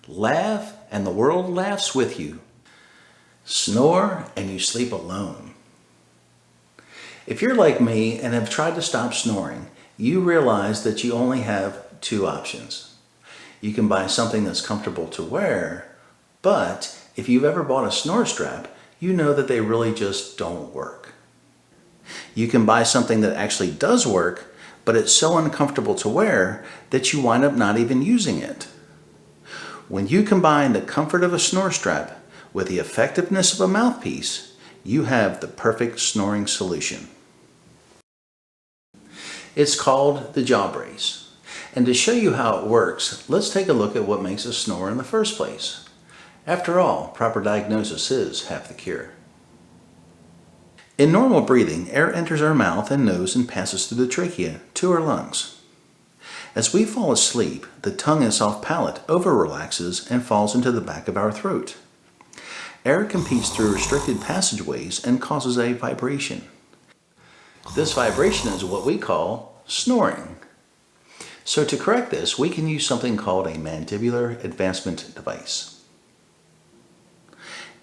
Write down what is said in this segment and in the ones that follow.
Laugh and the world laughs with you. Snore and you sleep alone. If you're like me and have tried to stop snoring, you realize that you only have two options. You can buy something that's comfortable to wear, but if you've ever bought a snore strap, you know that they really just don't work. You can buy something that actually does work, but it's so uncomfortable to wear that you wind up not even using it. When you combine the comfort of a snore strap with the effectiveness of a mouthpiece, you have the perfect snoring solution. It's called the Jawbrace. And to show you how it works, let's take a look at what makes us snore in the first place. After all, proper diagnosis is half the cure. In normal breathing, air enters our mouth and nose and passes through the trachea to our lungs. As we fall asleep, the tongue and soft palate over-relaxes and falls into the back of our throat. Air competes through restricted passageways and causes a vibration. This vibration is what we call snoring. So to correct this, we can use something called a mandibular advancement device.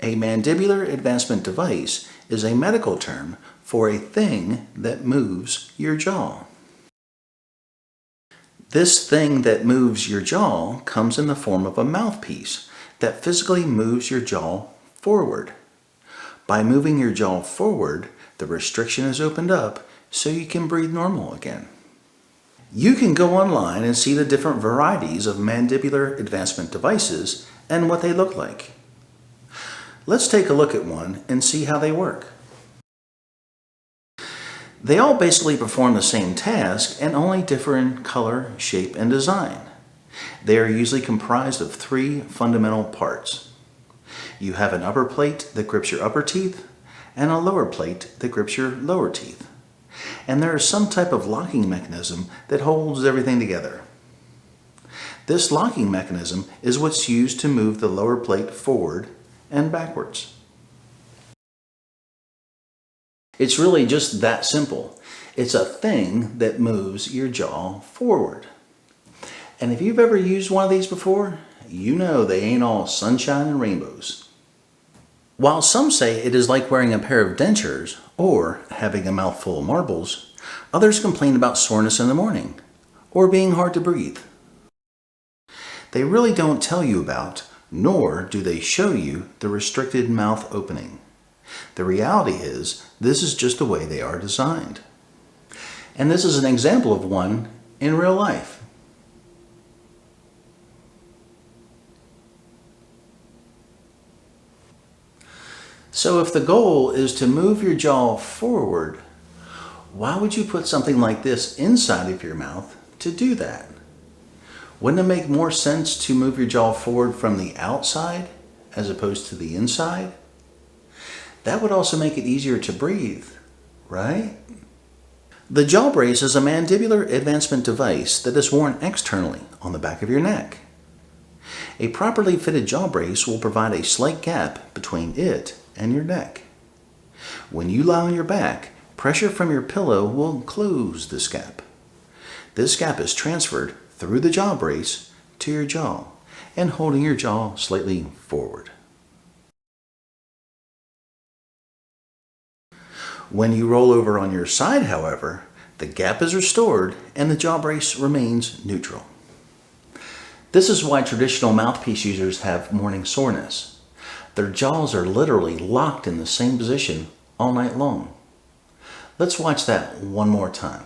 A mandibular advancement device is a medical term for a thing that moves your jaw. This thing that moves your jaw comes in the form of a mouthpiece that physically moves your jaw forward. By moving your jaw forward, the restriction is opened up so you can breathe normal again. You can go online and see the different varieties of mandibular advancement devices and what they look like. Let's take a look at one and see how they work. They all basically perform the same task and only differ in color, shape, and design. They are usually comprised of three fundamental parts. You have an upper plate that grips your upper teeth and a lower plate that grips your lower teeth. And there is some type of locking mechanism that holds everything together. This locking mechanism is what's used to move the lower plate forward and backwards. It's really just that simple. It's a thing that moves your jaw forward. And if you've ever used one of these before, you know they ain't all sunshine and rainbows. While some say it is like wearing a pair of dentures or having a mouthful of marbles, others complain about soreness in the morning or being hard to breathe. They really don't tell you about, nor do they show you, the restricted mouth opening. The reality is, this is just the way they are designed. And this is an example of one in real life. So if the goal is to move your jaw forward, why would you put something like this inside of your mouth to do that? Wouldn't it make more sense to move your jaw forward from the outside as opposed to the inside? That would also make it easier to breathe, right? The Jawbrace is a mandibular advancement device that is worn externally on the back of your neck. A properly fitted Jawbrace will provide a slight gap between it and your neck. When you lie on your back, pressure from your pillow will close this gap. This gap is transferred through the Jawbrace to your jaw and holding your jaw slightly forward. When you roll over on your side, however, the gap is restored and the Jawbrace remains neutral. This is why traditional mouthpiece users have morning soreness. Their jaws are literally locked in the same position all night long. Let's watch that one more time.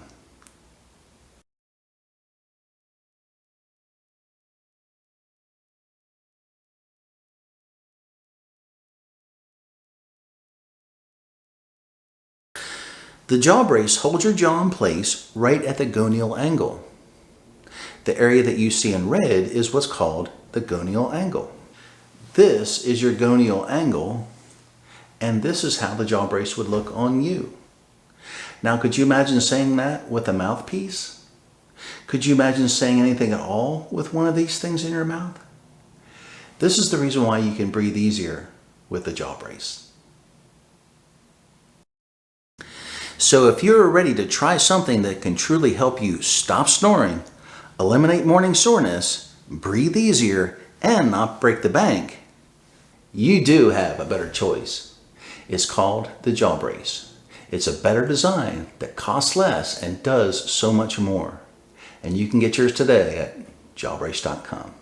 The Jawbrace holds your jaw in place right at the gonial angle. The area that you see in red is what's called the gonial angle. This is your gonial angle, and this is how the Jawbrace would look on you. Now, could you imagine saying that with a mouthpiece? Could you imagine saying anything at all with one of these things in your mouth? This is the reason why you can breathe easier with the Jawbrace. So if you're ready to try something that can truly help you stop snoring, eliminate morning soreness, breathe easier, and not break the bank, you do have a better choice. It's called the Jawbrace. It's a better design that costs less and does so much more. And you can get yours today at jawbrace.com.